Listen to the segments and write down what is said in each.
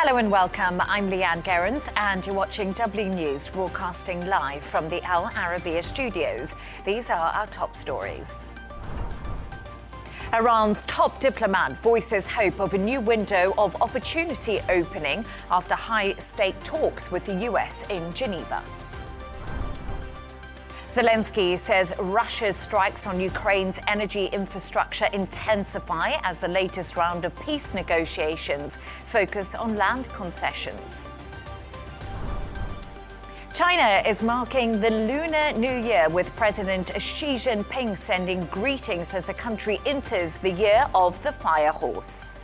Hello and welcome. I'm Leigh-Ann Gerrans and you're watching W News, broadcasting live from the Al Arabiya studios. These are our top stories. Iran's top diplomat voices hope of a new window of opportunity opening after high-stake talks with the US in Geneva. Zelensky says Russia's strikes on Ukraine's energy infrastructure intensify as the latest round of peace negotiations focus on land concessions. China is marking the Lunar New Year with President Xi Jinping sending greetings as the country enters the year of the fire horse.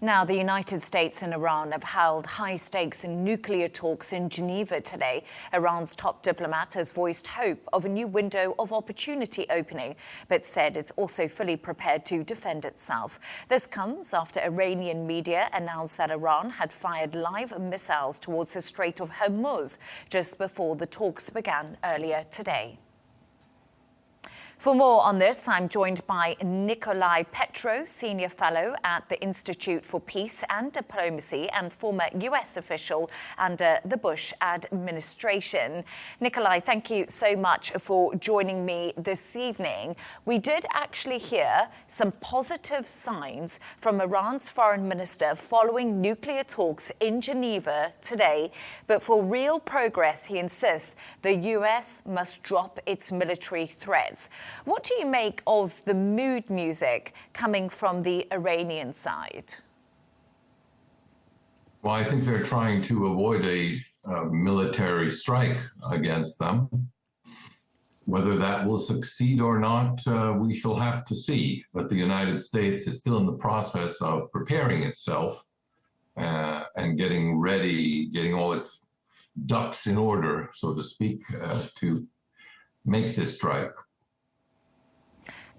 Now, the United States and Iran have held high-stakes nuclear talks in Geneva today. Iran's top diplomat has voiced hope of a new window of opportunity opening, but said it's also fully prepared to defend itself. This comes after Iranian media announced that Iran had fired live missiles towards the Strait of Hormuz just before the talks began earlier today. For more on this, I'm joined by Nicolai Petro, Senior Fellow at the Institute for Peace and Diplomacy and former US official under the Bush administration. Nicolai, thank you so much for joining me this evening. We did actually hear some positive signs from Iran's foreign minister following nuclear talks in Geneva today, but for real progress, he insists the US must drop its military threats. What do you make of the mood music coming from the Iranian side? Well, I think they're trying to avoid a military strike against them. Whether that will succeed or not, we shall have to see. But the United States is still in the process of preparing itself and getting ready, getting all its ducks in order, so to speak, to make this strike.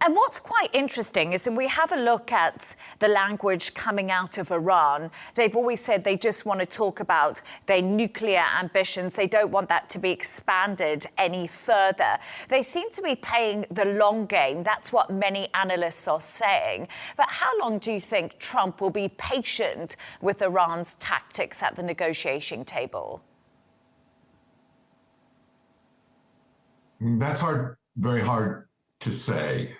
And what's quite interesting is when we have a look at the language coming out of Iran, they've always said they just want to talk about their nuclear ambitions. They don't want that to be expanded any further. They seem to be playing the long game. That's what many analysts are saying. But how long do you think Trump will be patient with Iran's tactics at the negotiation table? That's very hard to say.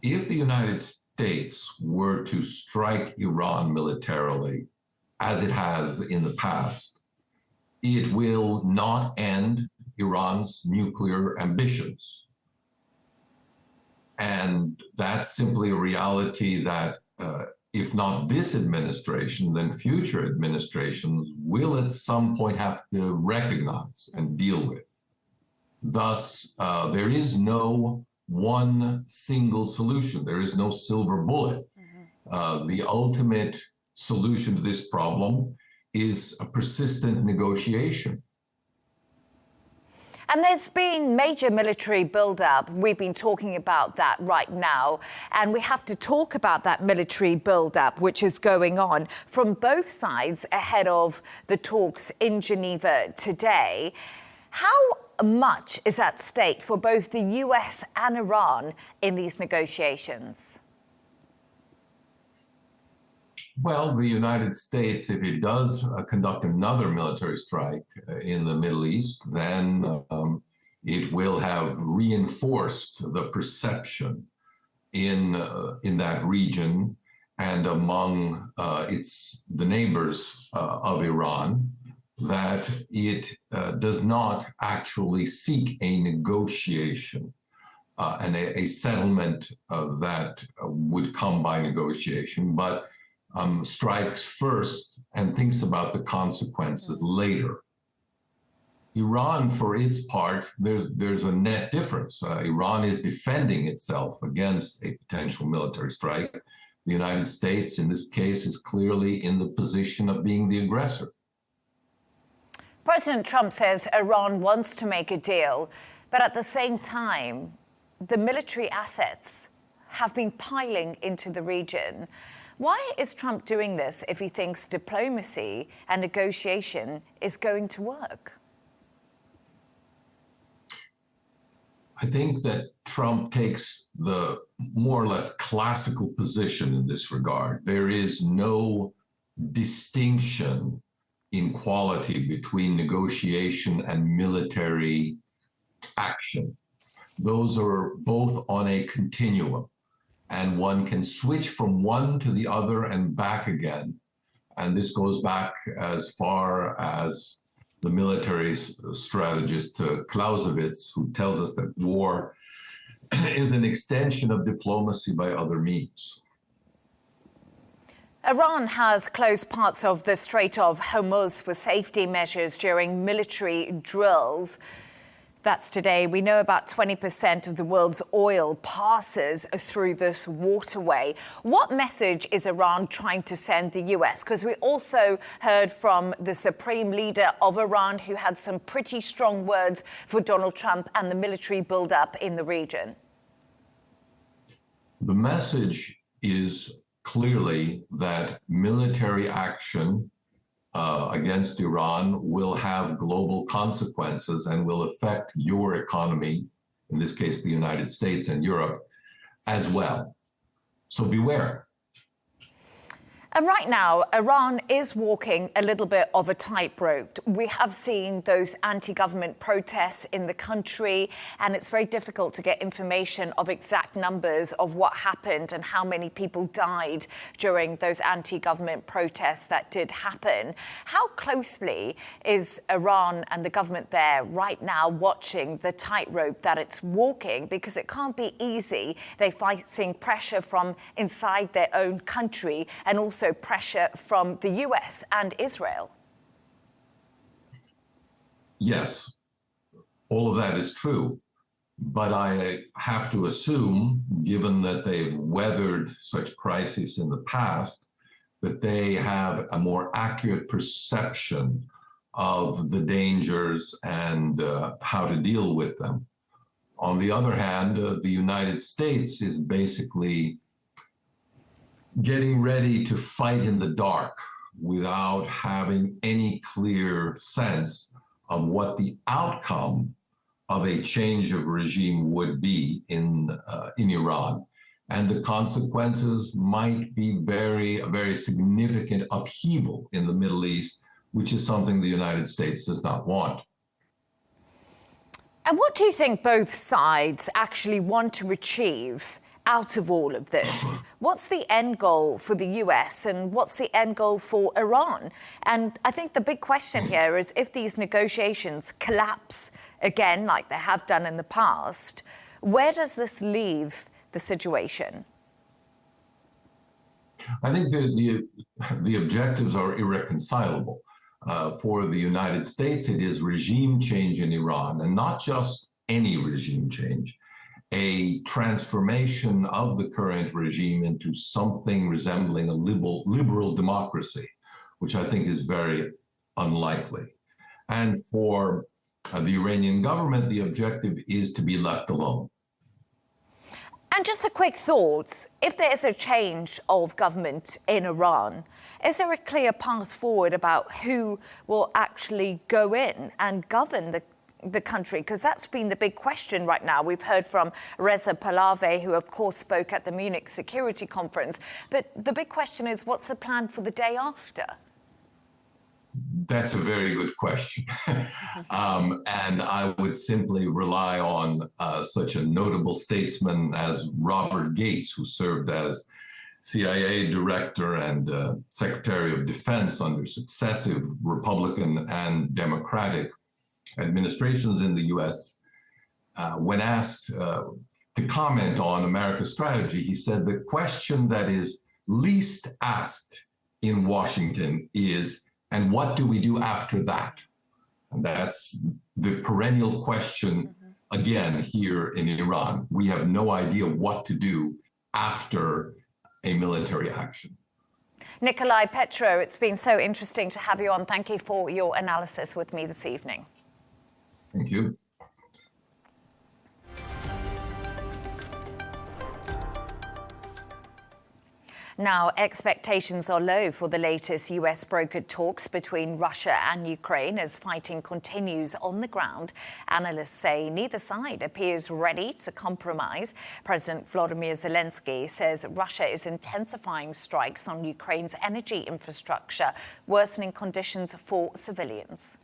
If the United States were to strike Iran militarily, as it has in the past, it will not end Iran's nuclear ambitions. And that's simply a reality that if not this administration, then future administrations will at some point have to recognize and deal with. Thus, there is no one single solution. There is no silver bullet. The ultimate solution to this problem is a persistent negotiation. And there's been major military build-up. We've been talking about that right now. And we have to talk about that military build-up, which is going on from both sides ahead of the talks in Geneva today. How much is at stake for both the US and Iran in these negotiations? Well, the United States, if it does conduct another military strike in the Middle East, then it will have reinforced the perception in that region and among the neighbors of Iran that it does not actually seek a negotiation and a settlement that would come by negotiation, but strikes first and thinks about the consequences later. Iran, for its part, there's a net difference. Iran is defending itself against a potential military strike. The United States, in this case, is clearly in the position of being the aggressor. President Trump says Iran wants to make a deal, but at the same time, the military assets have been piling into the region. Why is Trump doing this if he thinks diplomacy and negotiation is going to work? I think that Trump takes the more or less classical position in this regard. There is no distinction in quality between negotiation and military action. Those are both on a continuum, and one can switch from one to the other and back again. And this goes back as far as the military strategist Clausewitz, who tells us that war is an extension of diplomacy by other means. Iran has closed parts of the Strait of Hormuz for safety measures during military drills. That's today. We know about 20% of the world's oil passes through this waterway. What message is Iran trying to send the US? Because we also heard from the supreme leader of Iran, who had some pretty strong words for Donald Trump and the military buildup in the region. The message is clearly that military action against Iran will have global consequences and will affect your economy, in this case, the United States and Europe, as well. So beware. And right now, Iran is walking a little bit of a tightrope. We have seen those anti-government protests in the country, and it's very difficult to get information of exact numbers of what happened and how many people died during those anti-government protests that did happen. How closely is Iran and the government there right now watching the tightrope that it's walking? Because it can't be easy. They're facing pressure from inside their own country and also pressure from the US and Israel. Yes, all of that is true. But I have to assume, given that they've weathered such crises in the past, that they have a more accurate perception of the dangers and how to deal with them. On the other hand, the United States is basically getting ready to fight in the dark without having any clear sense of what the outcome of a change of regime would be in Iran. And the consequences might be a very significant upheaval in the Middle East, which is something the United States does not want. And what do you think both sides actually want to achieve out of all of this? What's the end goal for the US and what's the end goal for Iran? And I think the big question here is, if these negotiations collapse again, like they have done in the past, where does this leave the situation? I think the objectives are irreconcilable. For the United States, it is regime change in Iran, and not just any regime change, a transformation of the current regime into something resembling a liberal democracy, which I think is very unlikely. And for the Iranian government, the objective is to be left alone. And just a quick thought, if there is a change of government in Iran, is there a clear path forward about who will actually go in and govern the country? Because that's been the big question right now. We've heard from Reza Pahlavi, who of course spoke at the Munich Security Conference. But the big question is, what's the plan for the day after? That's a very good question. And I would simply rely on such a notable statesman as Robert Gates, who served as CIA director and Secretary of Defense under successive Republican and Democratic administrations in the US. When asked to comment on America's strategy, he said the question that is least asked in Washington is, and what do we do after that? And that's the perennial question, again, here in Iran. We have no idea what to do after a military action. Nicolai Petro, it's been so interesting to have you on. Thank you for your analysis with me this evening. Thank you. Now, expectations are low for the latest US brokered talks between Russia and Ukraine as fighting continues on the ground. Analysts say neither side appears ready to compromise. President Volodymyr Zelensky says Russia is intensifying strikes on Ukraine's energy infrastructure, worsening conditions for civilians.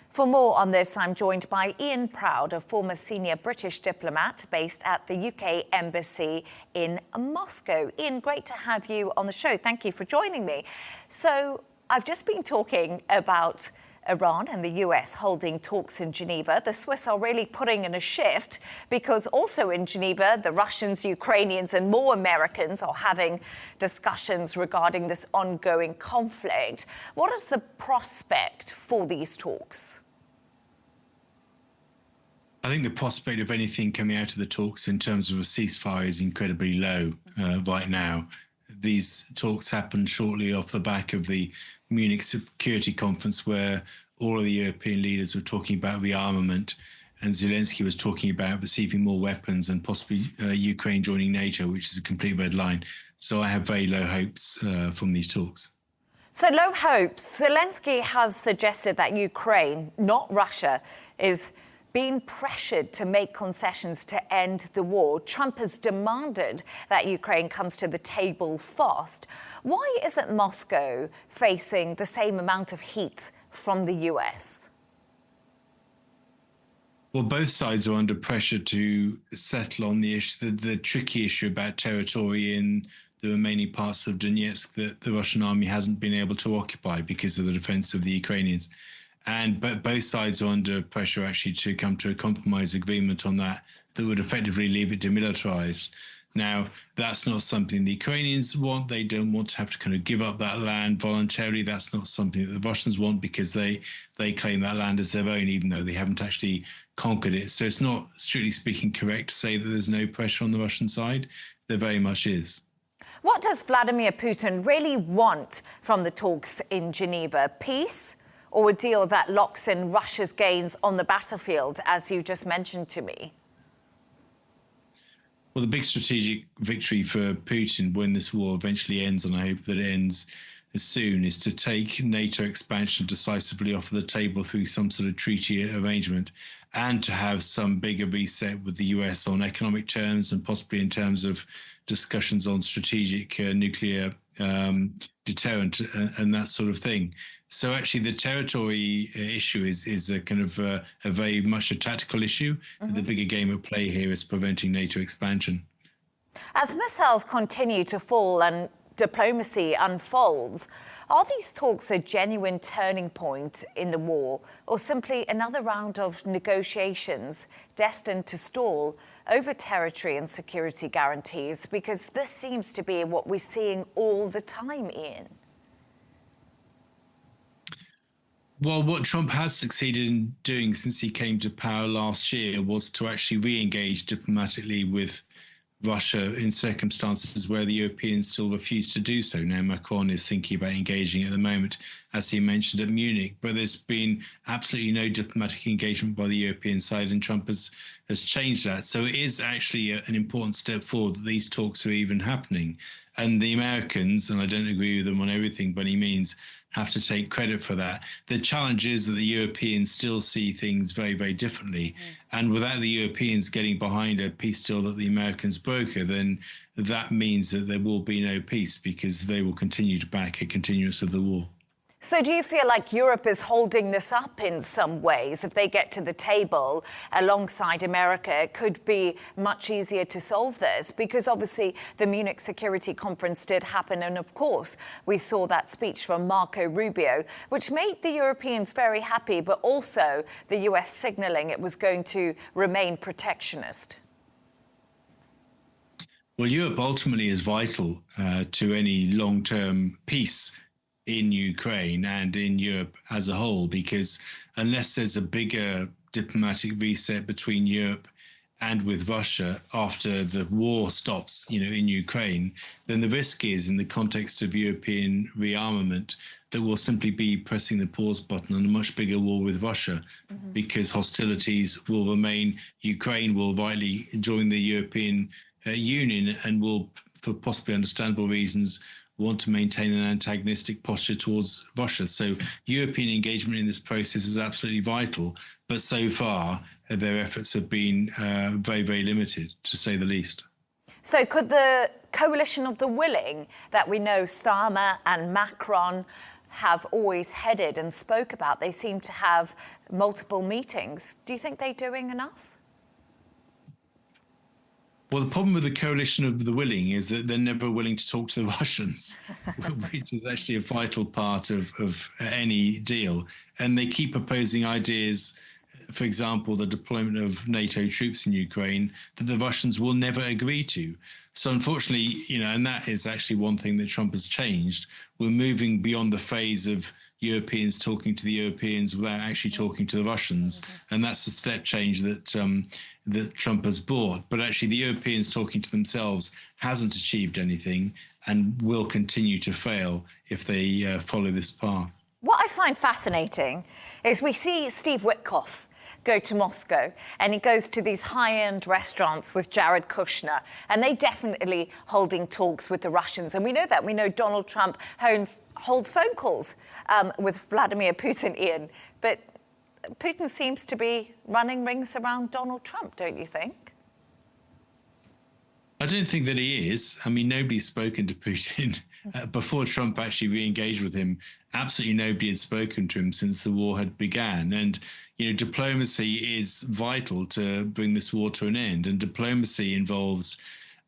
For more on this, I'm joined by Ian Proud, a former senior British diplomat based at the UK Embassy in Moscow. Ian, great to have you on the show. Thank you for joining me. So I've just been talking about Iran and the US holding talks in Geneva. The Swiss are really putting in a shift because also in Geneva, the Russians, Ukrainians and more Americans are having discussions regarding this ongoing conflict. What is the prospect for these talks? I think the prospect of anything coming out of the talks in terms of a ceasefire is incredibly low right now. These talks happened shortly off the back of the Munich Security Conference, where all of the European leaders were talking about rearmament, and Zelensky was talking about receiving more weapons and possibly Ukraine joining NATO, which is a complete red line. So I have very low hopes from these talks. So low hopes. Zelensky has suggested that Ukraine, not Russia, is being pressured to make concessions to end the war. Trump has demanded that Ukraine comes to the table fast. Why isn't Moscow facing the same amount of heat from the US? Well, both sides are under pressure to settle on the issue, the tricky issue about territory in the remaining parts of Donetsk that the Russian army hasn't been able to occupy because of the defense of the Ukrainians. But both sides are under pressure actually to come to a compromise agreement on that would effectively leave it demilitarized. Now, that's not something the Ukrainians want. They don't want to have to kind of give up that land voluntarily. That's not something that the Russians want because they claim that land as their own, even though they haven't actually conquered it. So it's not, strictly speaking, correct to say that there's no pressure on the Russian side. There very much is. What does Vladimir Putin really want from the talks in Geneva? Peace? Or a deal that locks in Russia's gains on the battlefield, as you just mentioned to me? Well, the big strategic victory for Putin when this war eventually ends, and I hope that it ends as soon, is to take NATO expansion decisively off the table through some sort of treaty arrangement, and to have some bigger reset with the US on economic terms and possibly in terms of discussions on strategic nuclear deterrent and that sort of thing. So actually the territory issue is a kind of a very much a tactical issue. Mm-hmm. The bigger game at play here is preventing NATO expansion. As missiles continue to fall and diplomacy unfolds, are these talks a genuine turning point in the war or simply another round of negotiations destined to stall over territory and security guarantees? Because this seems to be what we're seeing all the time, Ian. Well, what Trump has succeeded in doing since he came to power last year was to actually re-engage diplomatically with Russia in circumstances where the Europeans still refuse to do so. Now, Macron is thinking about engaging at the moment, as he mentioned, at Munich, but there's been absolutely no diplomatic engagement by the European side, and Trump has changed that. So it is actually an important step forward that these talks are even happening. And the Americans, and I don't agree with them on everything by any means, have to take credit for that. The challenge is that the Europeans still see things very, very differently. And without the Europeans getting behind a peace deal that the Americans broker, then that means that there will be no peace because they will continue to back a continuance of the war. So do you feel like Europe is holding this up in some ways? If they get to the table alongside America, it could be much easier to solve this because obviously the Munich Security Conference did happen. And of course, we saw that speech from Marco Rubio, which made the Europeans very happy, but also the US signaling it was going to remain protectionist. Well, Europe ultimately is vital to any long-term peace in Ukraine and in Europe as a whole, because unless there's a bigger diplomatic reset between Europe and with Russia after the war stops, in Ukraine, then the risk is, in the context of European rearmament, that we'll simply be pressing the pause button on a much bigger war with Russia, because hostilities will remain. Ukraine will rightly join the European Union and will for possibly understandable reasons, want to maintain an antagonistic posture towards Russia. So European engagement in this process is absolutely vital. But so far, their efforts have been very, very limited, to say the least. So could the coalition of the willing that we know Starmer and Macron have always headed and spoke about, they seem to have multiple meetings. Do you think they're doing enough? Well, the problem with the coalition of the willing is that they're never willing to talk to the Russians, which is actually a vital part of any deal. And they keep proposing ideas, for example, the deployment of NATO troops in Ukraine, that the Russians will never agree to. So unfortunately, and that is actually one thing that Trump has changed. We're moving beyond the phase of Europeans talking to the Europeans without actually talking to the Russians. And that's the step change that that Trump has brought. But actually, the Europeans talking to themselves hasn't achieved anything and will continue to fail if they follow this path. What I find fascinating is we see Steve Witkoff go to Moscow and he goes to these high-end restaurants with Jared Kushner, and they definitely holding talks with the Russians. And we know that. We know Donald Trump holds phone calls with Vladimir Putin, Ian. But Putin seems to be running rings around Donald Trump, don't you think? I don't think that he is. I mean, nobody's spoken to Putin. Before Trump actually re-engaged with him, absolutely nobody had spoken to him since the war had began. And, diplomacy is vital to bring this war to an end. And diplomacy involves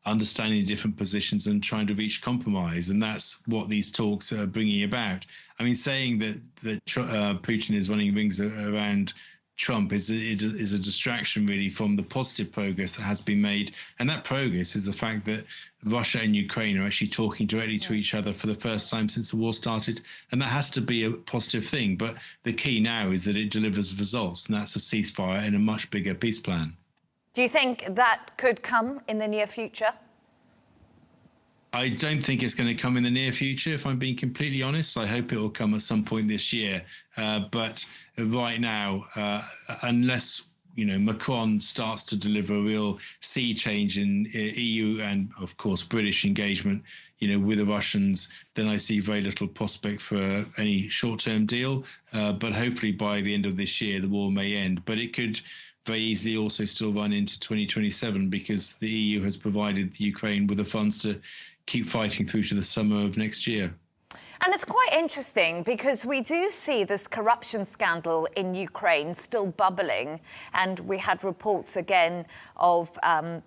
understanding different positions and trying to reach compromise. And that's what these talks are bringing about. I mean, saying that Putin is running rings around Trump is a distraction really from the positive progress that has been made. And that progress is the fact that Russia and Ukraine are actually talking directly to each other for the first time since the war started. And that has to be a positive thing. But the key now is that it delivers results, and that's a ceasefire and a much bigger peace plan. Do you think that could come in the near future? I don't think it's going to come in the near future, if I'm being completely honest. I hope it will come at some point this year. But right now, unless Macron starts to deliver a real sea change in EU and, of course, British engagement, with the Russians, then I see very little prospect for any short-term deal. But hopefully by the end of this year, the war may end. But it could very easily also still run into 2027 because the EU has provided Ukraine with the funds to keep fighting through to the summer of next year. And it's quite interesting because we do see this corruption scandal in Ukraine still bubbling. And we had reports again of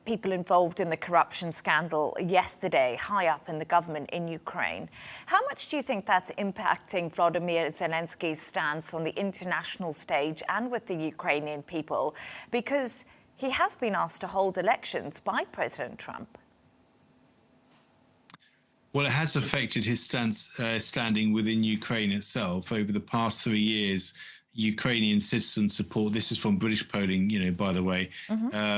people involved in the corruption scandal yesterday, high up in the government in Ukraine. How much do you think that's impacting Volodymyr Zelensky's stance on the international stage and with the Ukrainian people? Because he has been asked to hold elections by President Trump. Well, it has affected his standing within Ukraine itself. Over the past 3 years, Ukrainian citizen support, this is from British polling, by the way,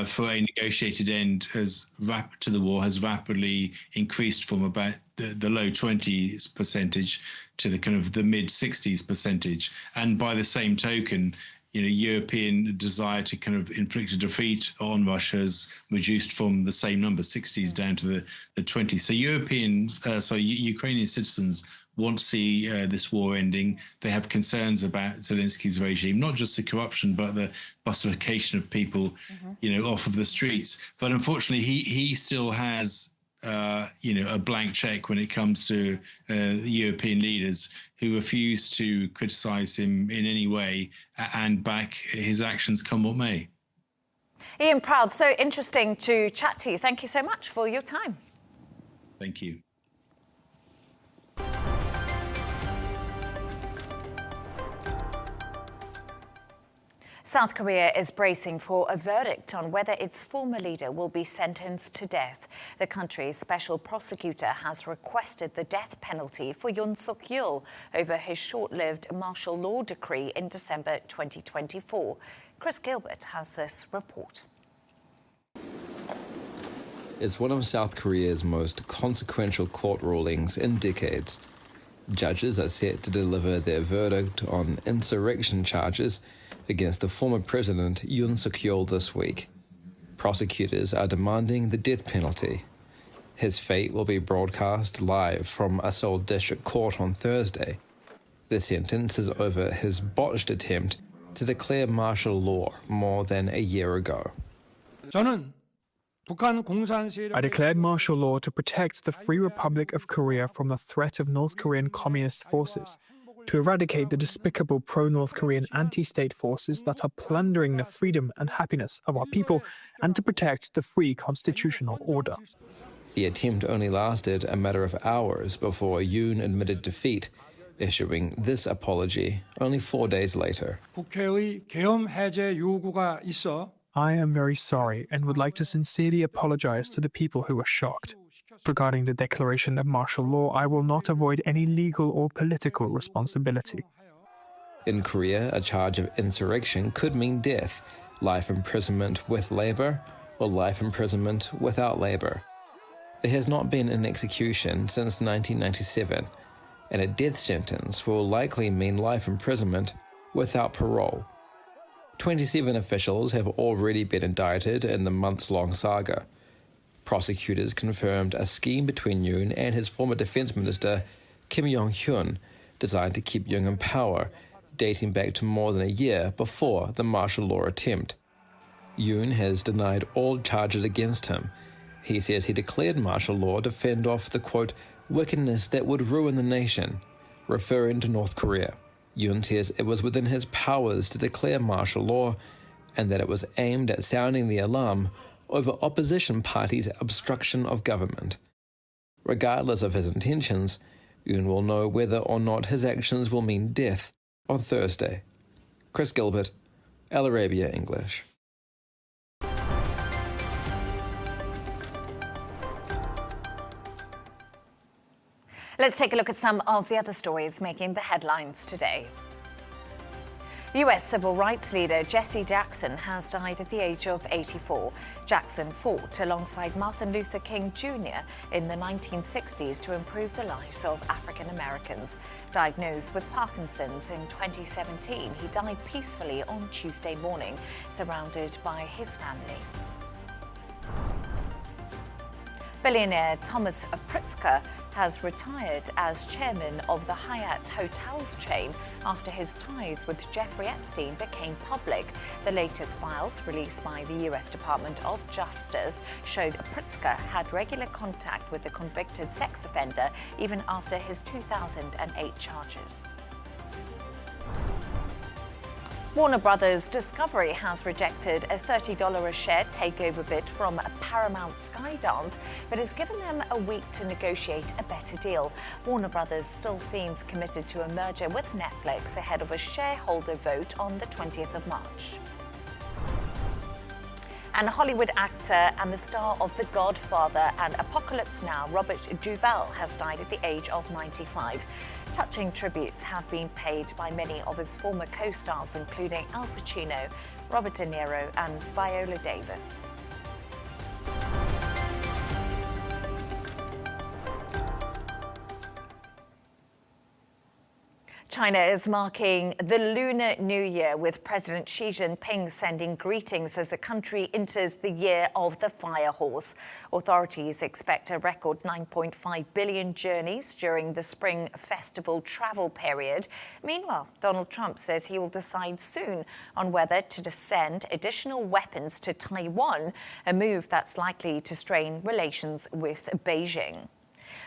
for a negotiated end to the war has rapidly increased from about the low 20s% to the kind of the mid 60s%. And by the same token, European desire to kind of inflict a defeat on Russia has reduced from the same number, 60s, down to the 20s. So Ukrainian citizens want to see this war ending. They have concerns about Zelensky's regime, not just the corruption, but the bussification of people, off of the streets. But unfortunately, he still has a blank check when it comes to the European leaders who refuse to criticise him in any way and back his actions come what may. Ian Proud, so interesting to chat to you. Thank you so much for your time. Thank you. South Korea is bracing for a verdict on whether its former leader will be sentenced to death. The country's special prosecutor has requested the death penalty for Yoon Suk-yeol over his short-lived martial law decree in December 2024. Chris Gilbert has this report. It's one of South Korea's most consequential court rulings in decades. Judges are set to deliver their verdict on insurrection charges against the former president Yoon Suk-yeol this week. Prosecutors are demanding the death penalty. His fate will be broadcast live from a Seoul District Court on Thursday. The sentence is over his botched attempt to declare martial law more than a year ago. I declared martial law to protect the Free Republic of Korea from the threat of North Korean communist forces, to eradicate the despicable pro-North Korean anti-state forces that are plundering the freedom and happiness of our people, and to protect the free constitutional order. The attempt only lasted a matter of hours before Yoon admitted defeat, issuing this apology only 4 days later. I am very sorry and would like to sincerely apologize to the people who were shocked. Regarding the declaration of martial law, I will not avoid any legal or political responsibility. In Korea, a charge of insurrection could mean death, life imprisonment with labor, or life imprisonment without labor. There has not been an execution since 1997, and a death sentence will likely mean life imprisonment without parole. 27 officials have already been indicted in the months-long saga. Prosecutors confirmed a scheme between Yoon and his former defense minister, Kim Yong-hyun, designed to keep Yoon in power, dating back to more than a year before the martial law attempt. Yoon has denied all charges against him. He says he declared martial law to fend off the, quote, wickedness that would ruin the nation, referring to North Korea. Yoon says it was within his powers to declare martial law and that it was aimed at sounding the alarm over opposition parties' obstruction of government. Regardless of his intentions, Yoon will know whether or not his actions will mean death on Thursday. Chris Gilbert, Al Arabiya English. Let's take a look at some of the other stories making the headlines today. US civil rights leader Jesse Jackson has died at the age of 84. Jackson fought alongside Martin Luther King Jr. in the 1960s to improve the lives of African Americans. Diagnosed with Parkinson's in 2017, he died peacefully on Tuesday morning, surrounded by his family. Billionaire Thomas Pritzker has retired as chairman of the Hyatt Hotels chain after his ties with Jeffrey Epstein became public. The latest files released by the US Department of Justice showed Pritzker had regular contact with the convicted sex offender even after his 2008 charges. Warner Brothers Discovery has rejected a $30 a share takeover bid from Paramount Skydance, but has given them a week to negotiate a better deal. Warner Brothers still seems committed to a merger with Netflix ahead of a shareholder vote on the 20th of March. And Hollywood actor and the star of The Godfather and Apocalypse Now, Robert Duvall, has died at the age of 95. Touching tributes have been paid by many of his former co-stars, including Al Pacino, Robert De Niro and Viola Davis. China is marking the Lunar New Year, with President Xi Jinping sending greetings as the country enters the year of the fire horse. Authorities expect a record 9.5 billion journeys during the spring festival travel period. Meanwhile, Donald Trump says he will decide soon on whether to send additional weapons to Taiwan, a move that's likely to strain relations with Beijing.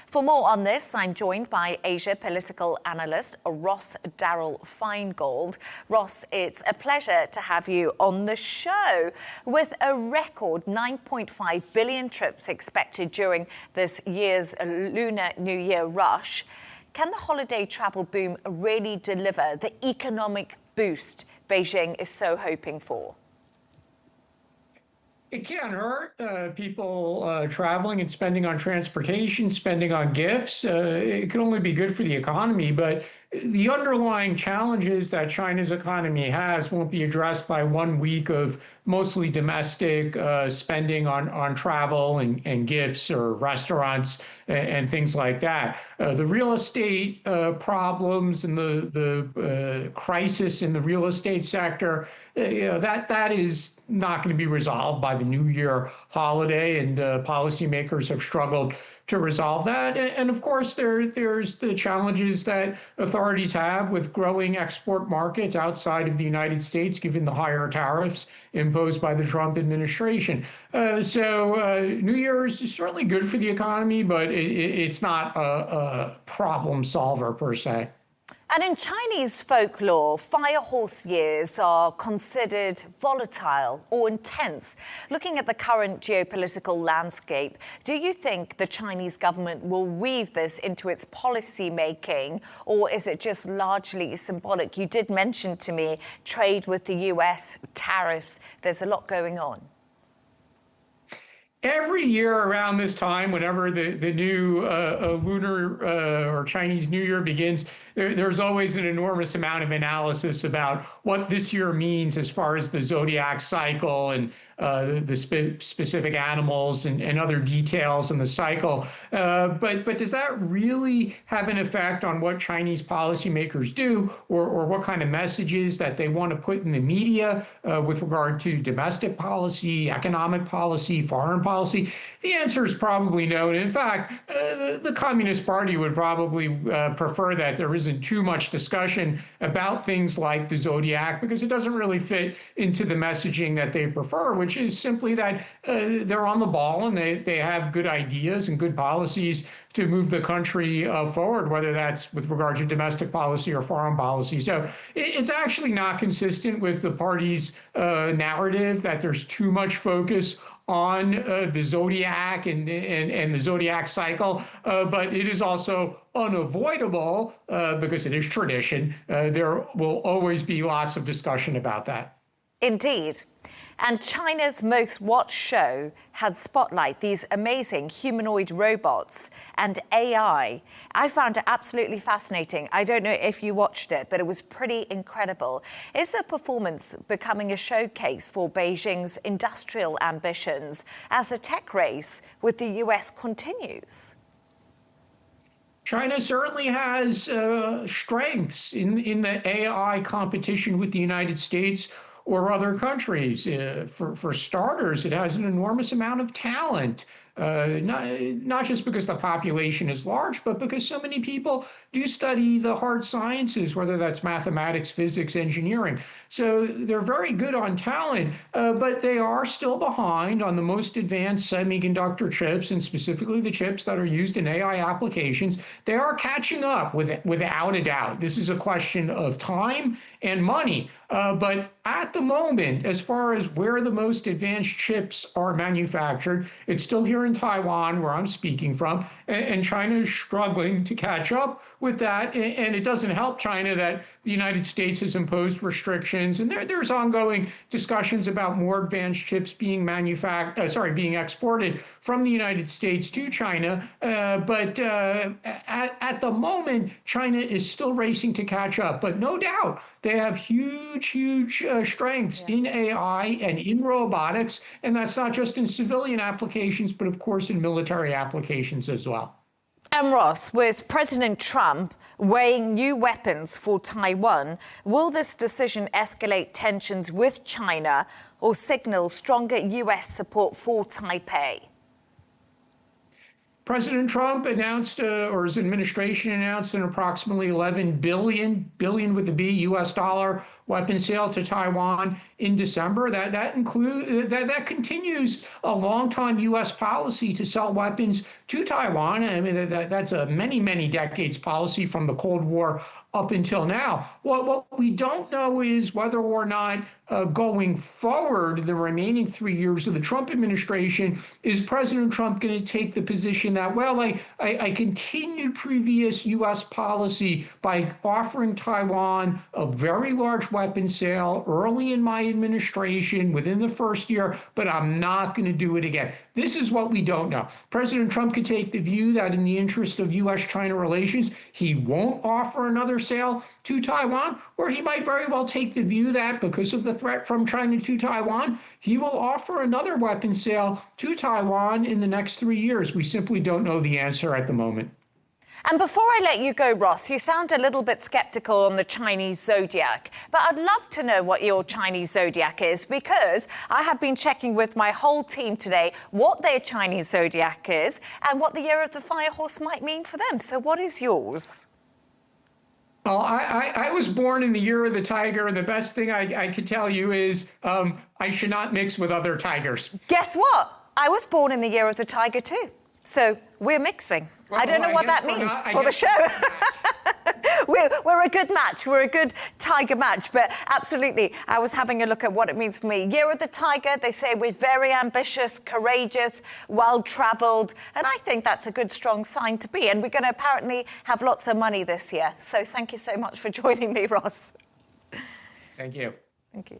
For more on this, I'm joined by Asia political analyst Ross Darrell Feingold. Ross, it's a pleasure to have you on the show. With a record 9.5 billion trips expected during this year's Lunar New Year rush, can the holiday travel boom really deliver the economic boost Beijing is so hoping for? It can't hurt people traveling and spending on transportation, spending on gifts. It can only be good for the economy, but the underlying challenges that China's economy has won't be addressed by 1 week of mostly domestic spending on travel and gifts or restaurants and things like that. The real estate problems and the crisis in the real estate sector, that is not going to be resolved by the New Year holiday, and policymakers have struggled to resolve that. And of course, there's the challenges that authorities have with growing export markets outside of the United States, given the higher tariffs imposed by the Trump administration. So New Year's is certainly good for the economy, but it's not a problem solver per se. And in Chinese folklore, fire horse years are considered volatile or intense. Looking at the current geopolitical landscape, do you think the Chinese government will weave this into its policy making, or is it just largely symbolic? You did mention to me trade with the US, tariffs. There's a lot going on. Every year around this time, whenever the new Lunar or Chinese New Year begins, there's always an enormous amount of analysis about what this year means as far as the zodiac cycle and the specific animals and other details in the cycle. But does that really have an effect on what Chinese policymakers do, or what kind of messages that they want to put in the media with regard to domestic policy, economic policy, foreign policy? The answer is probably no. And in fact, the Communist Party would probably prefer that there isn't too much discussion about things like the zodiac, because it doesn't really fit into the messaging that they prefer, which is simply that they're on the ball and they have good ideas and good policies to move the country forward, whether that's with regard to domestic policy or foreign policy. So it's actually not consistent with the party's narrative that there's too much focus on the zodiac and the zodiac cycle, but it is also unavoidable because it is tradition. There will always be lots of discussion about that. Indeed. And China's most watched show had Spotlight, these amazing humanoid robots and AI. I found it absolutely fascinating. I don't know if you watched it, but it was pretty incredible. Is the performance becoming a showcase for Beijing's industrial ambitions as the tech race with the US continues? China certainly has strengths in the AI competition with the United States or other countries. For starters, it has an enormous amount of talent. Not just because the population is large, but because so many people do study the hard sciences, whether that's mathematics, physics, engineering. So they're very good on talent, but they are still behind on the most advanced semiconductor chips, and specifically the chips that are used in AI applications. They are catching up without a doubt. This is a question of time and money. But at the moment, as far as where the most advanced chips are manufactured, it's still here in Taiwan, where I'm speaking from, and China is struggling to catch up with that. And it doesn't help China that the United States has imposed restrictions, and there's ongoing discussions about more advanced chips being being exported from the United States to China. But at the moment, China is still racing to catch up. But no doubt, they have huge strengths in AI and in robotics, and that's not just in civilian applications, but of course in military applications as well. And Ross, with President Trump weighing new weapons for Taiwan, will this decision escalate tensions with China or signal stronger US support for Taipei? President Trump announced, or his administration announced, an approximately $11 billion with a B, US dollar weapon sale to Taiwan in December. That continues a long-time U.S. policy to sell weapons to Taiwan. I mean, that's a many decades policy from the Cold War up until now. What we don't know is whether or not going forward, the remaining 3 years of the Trump administration, is President Trump going to take the position that, well, I continued previous U.S. policy by offering Taiwan a very large weapon sale early in my administration within the first year, but I'm not going to do it again. This is what we don't know. President Trump could take the view that in the interest of U.S.-China relations, he won't offer another sale to Taiwan, or he might very well take the view that because of the threat from China to Taiwan, he will offer another weapon sale to Taiwan in the next 3 years. We simply don't know the answer at the moment. And before I let you go, Ross, you sound a little bit skeptical on the Chinese zodiac, but I'd love to know what your Chinese zodiac is, because I have been checking with my whole team today what their Chinese zodiac is and what the year of the fire horse might mean for them. So what is yours? Well, I was born in the year of the tiger. The best thing I could tell you is I should not mix with other tigers. Guess what? I was born in the year of the tiger too. So we're mixing. Well, I don't know what that means for the show. We're a good match. We're a good tiger match. But absolutely, I was having a look at what it means for me. Year of the tiger, they say we're very ambitious, courageous, well-travelled. And I think that's a good, strong sign to be. And we're going to apparently have lots of money this year. So thank you so much for joining me, Ross. Thank you. Thank you.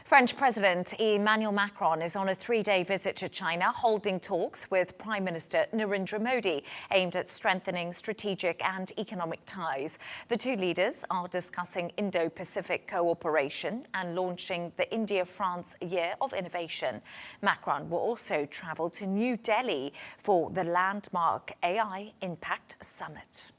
French President Emmanuel Macron is on a 3-day visit to China, holding talks with Prime Minister Narendra Modi, aimed at strengthening strategic and economic ties. The two leaders are discussing Indo-Pacific cooperation and launching the India-France Year of Innovation. Macron will also travel to New Delhi for the landmark AI Impact Summit.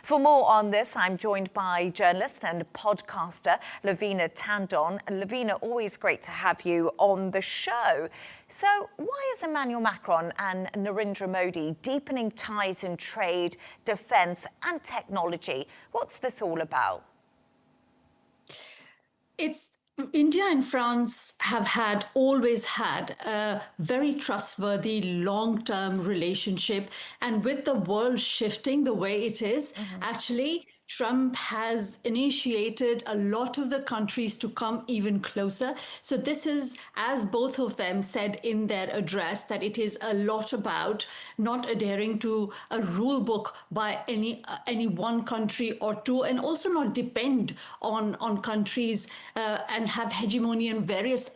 For more on this, I'm joined by journalist and podcaster Loveena Tandon. Loveena, always great to have you on the show. So why is Emmanuel Macron and Narendra Modi deepening ties in trade, defence and technology? What's this all about? India and France have always had a very trustworthy long-term relationship. And with the world shifting the way it is, actually, Trump has initiated a lot of the countries to come even closer. So this is, as both of them said in their address, that it is a lot about not adhering to a rule book by any one country or two, and also not depend on countries and have hegemony in various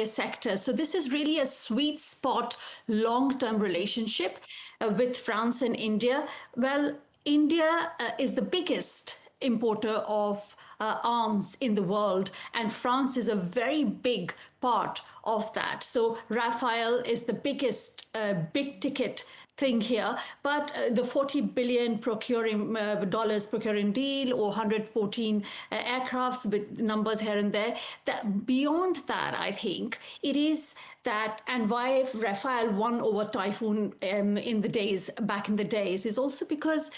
sectors. So this is really a sweet spot long-term relationship with France and India. Well, India is the biggest importer of arms in the world, and France is a very big part of that. So Rafale is the biggest big ticket thing here, but the $40 billion procuring deal, or 114 aircrafts with numbers here and there, that beyond that, I think it is that, and why Rafale won over Typhoon back in the days is also because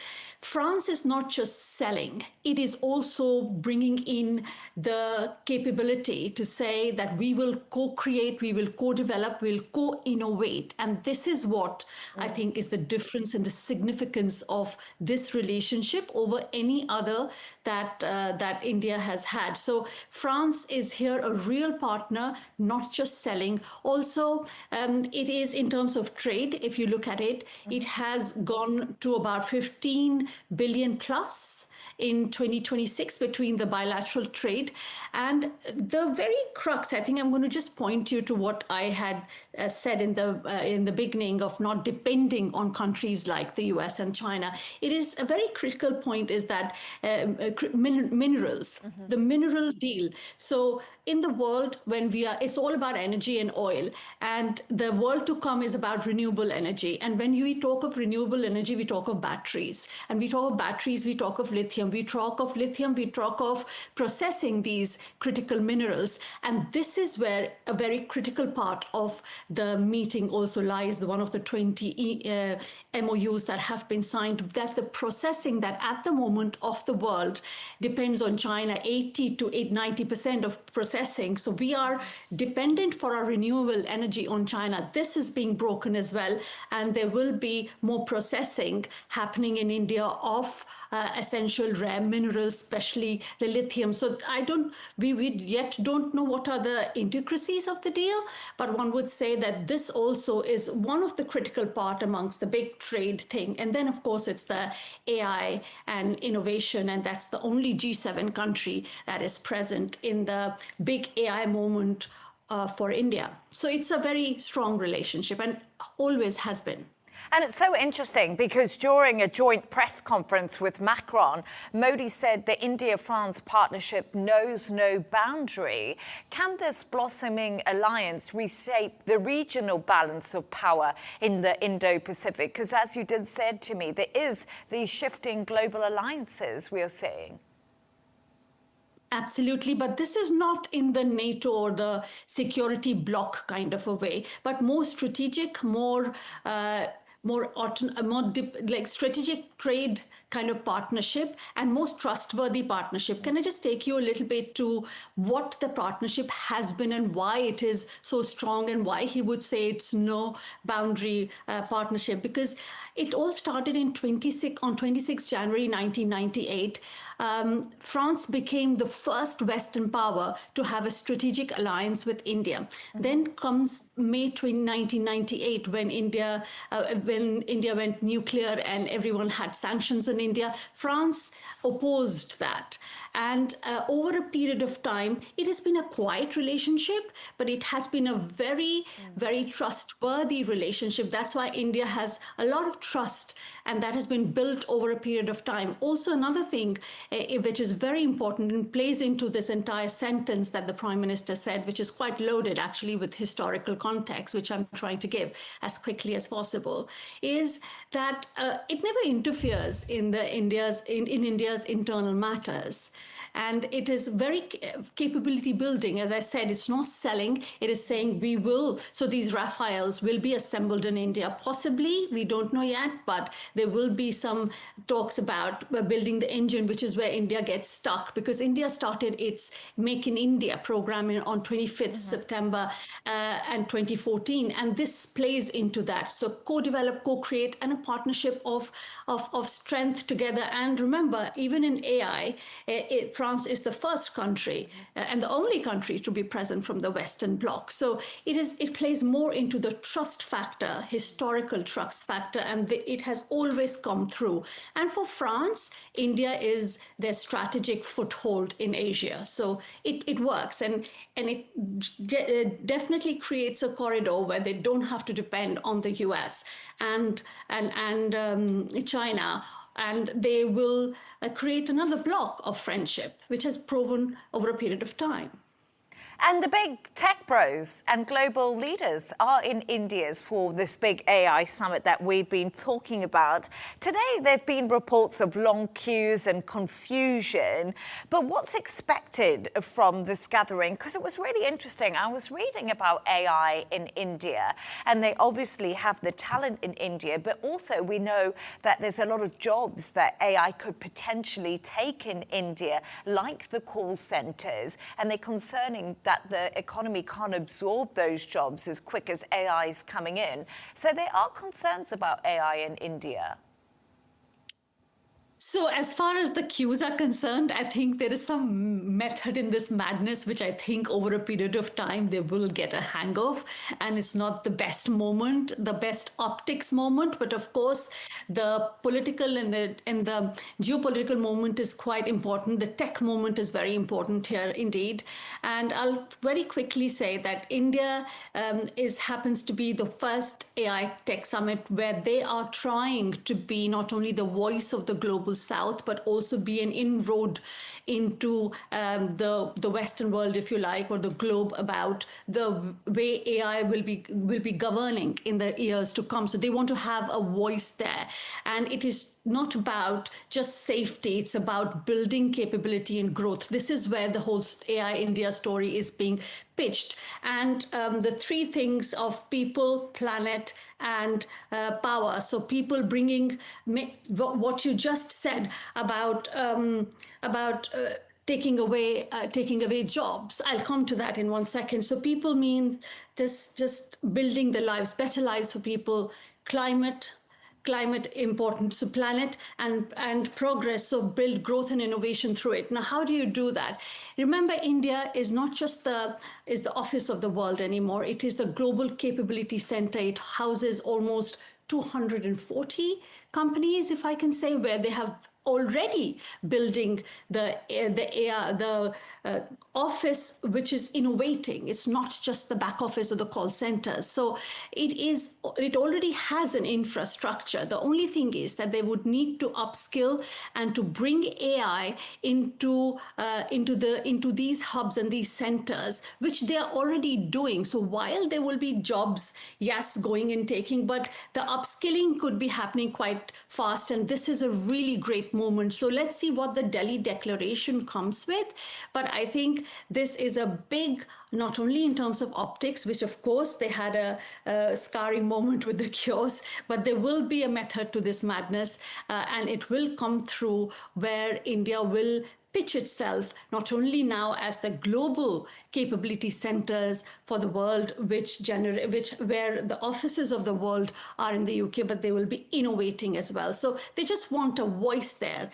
France is not just selling, it is also bringing in the capability to say that we will co-create, we will co-develop, we will co-innovate. And this is what I think is the difference and the significance of this relationship over any other that India has had. So France is here a real partner, not just selling. Also, it is in terms of trade, if you look at it, it has gone to about 15 billion plus in 2026 between the bilateral trade. And the very crux, I think I'm going to just point you to what I had said in the beginning of not depending on countries like the US and China. It is a very critical point, is that minerals, the mineral deal. So in the world, it's all about energy and oil, and the world to come is about renewable energy. And when we talk of renewable energy, we talk of batteries, and we talk of batteries, we talk of lithium, we talk of processing these critical minerals. And this is where a very critical part of the meeting also lies, one of the 20 MOUs that have been signed, that the processing that at the moment of the world depends on China, 80 to 90% of processing. So we are dependent for our renewable energy on China. This is being broken as well. And there will be more processing happening in India of essential rare minerals, especially the lithium. So we yet don't know what are the intricacies of the deal, but one would say that this also is one of the critical part amongst the big trade thing. And then, of course, it's the AI and innovation, and that's the only G7 country that is present in the big AI moment for India. So it's a very strong relationship and always has been. And it's so interesting because during a joint press conference with Macron, Modi said the India-France partnership knows no boundary. Can this blossoming alliance reshape the regional balance of power in the Indo-Pacific? Because as you did said to me, there is these shifting global alliances we are seeing. Absolutely, but this is not in the NATO or the security bloc kind of a way, but more strategic, more strategic trade kind of partnership and most trustworthy partnership. Can I just take you a little bit to what the partnership has been and why it is so strong and why he would say it's no boundary partnership? Because it all started on 26 January 1998. France became the first Western power to have a strategic alliance with India. Then comes May 1998 when India went nuclear and everyone had sanctions on India. France opposed that. And over a period of time, it has been a quiet relationship, but it has been a very, very trustworthy relationship. That's why India has a lot of trust, and that has been built over a period of time. Also, another thing which is very important and plays into this entire sentence that the Prime Minister said, which is quite loaded actually with historical context, which I'm trying to give as quickly as possible, is that it never interferes in India's internal matters. And it is very capability building. As I said, it's not selling. It is saying we will. So these Rafales will be assembled in India. Possibly, we don't know yet, but there will be some talks about building the engine, which is where India gets stuck, because India started its Make in India program on 25th September and 2014. And this plays into that. So co-develop, co-create, and a partnership of strength together. And remember, even in AI, France is the first country and the only country to be present from the Western Bloc. So it plays more into the trust factor, historical trust factor, and it has always come through. And for France, India is their strategic foothold in Asia. So it works, and it definitely creates a corridor where they don't have to depend on the US and China. And they will create another block of friendship, which has proven over a period of time. And the big tech bros and global leaders are in India for this big AI summit that we've been talking about. Today, there have been reports of long queues and confusion. But what's expected from this gathering? Because it was really interesting. I was reading about AI in India, and they obviously have the talent in India. But also, we know that there's a lot of jobs that AI could potentially take in India, like the call centers. And they're concerning that the economy can't absorb those jobs as quick as AI is coming in. So there are concerns about AI in India. So as far as the queues are concerned, I think there is some method in this madness, which I think over a period of time they will get a hang of. And it's not the best moment, the best optics moment. But of course, the political and the geopolitical moment is quite important. The tech moment is very important here indeed. And I'll very quickly say that India happens to be the first AI tech summit where they are trying to be not only the voice of the global South, but also be an inroad into the Western world, if you like, or the globe about the way AI will be governing in the years to come. So they want to have a voice there. And it is not about just safety, it's about building capability and growth. This is where the whole AI India story is being pitched. And the three things of people, planet, and power. So people bringing what you just said about taking away jobs. I'll come to that in 1 second. So people mean this, just building the lives, better lives for people, climate important, so planet and progress, so build growth and innovation through it. Now, how do you do that? Remember, India is not just the office of the world anymore. It is the global capability center. It houses almost 240 companies, if I can say, where they have already building the office which is innovating. It's not just the back office or the call centers. So it already has an infrastructure. The only thing is that they would need to upskill and to bring AI into these hubs and these centers, which they are already doing. So while there will be jobs, yes, going and taking, but the upskilling could be happening quite fast. And this is a really great moment. So let's see what the Delhi Declaration comes with. But I think this is a big, not only in terms of optics, which of course they had a scarring moment with the kiosks, but there will be a method to this madness, and it will come through where India will pitch itself not only now as the global capability centers for the world, where the offices of the world are in the UK, but they will be innovating as well. So they just want a voice there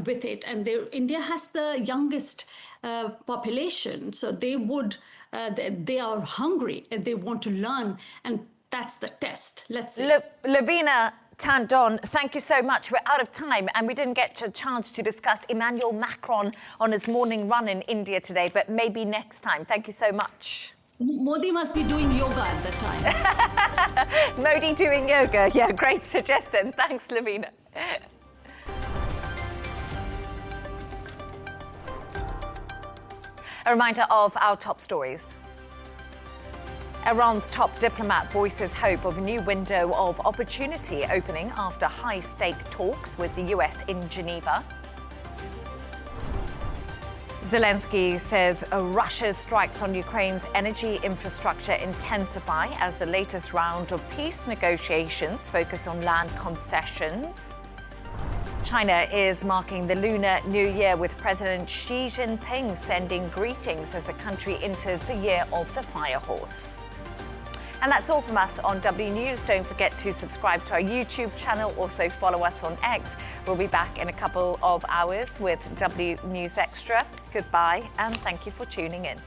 with it. And India has the youngest population, so they are hungry and they want to learn, and that's the test. Let's see. Loveena Tandon, thank you so much. We're out of time and we didn't get a chance to discuss Emmanuel Macron on his morning run in India today, but maybe next time. Thank you so much. Modi must be doing yoga at the time. Modi doing yoga. Yeah, great suggestion. Thanks, Loveena. A reminder of our top stories. Iran's top diplomat voices hope of a new window of opportunity opening after high-stake talks with the US in Geneva. Zelensky says Russia's strikes on Ukraine's energy infrastructure intensify as the latest round of peace negotiations focus on land concessions. China is marking the Lunar New Year with President Xi Jinping sending greetings as the country enters the year of the fire horse. And that's all from us on W News. Don't forget to subscribe to our YouTube channel. Also follow us on X. We'll be back in a couple of hours with W News Extra. Goodbye and thank you for tuning in.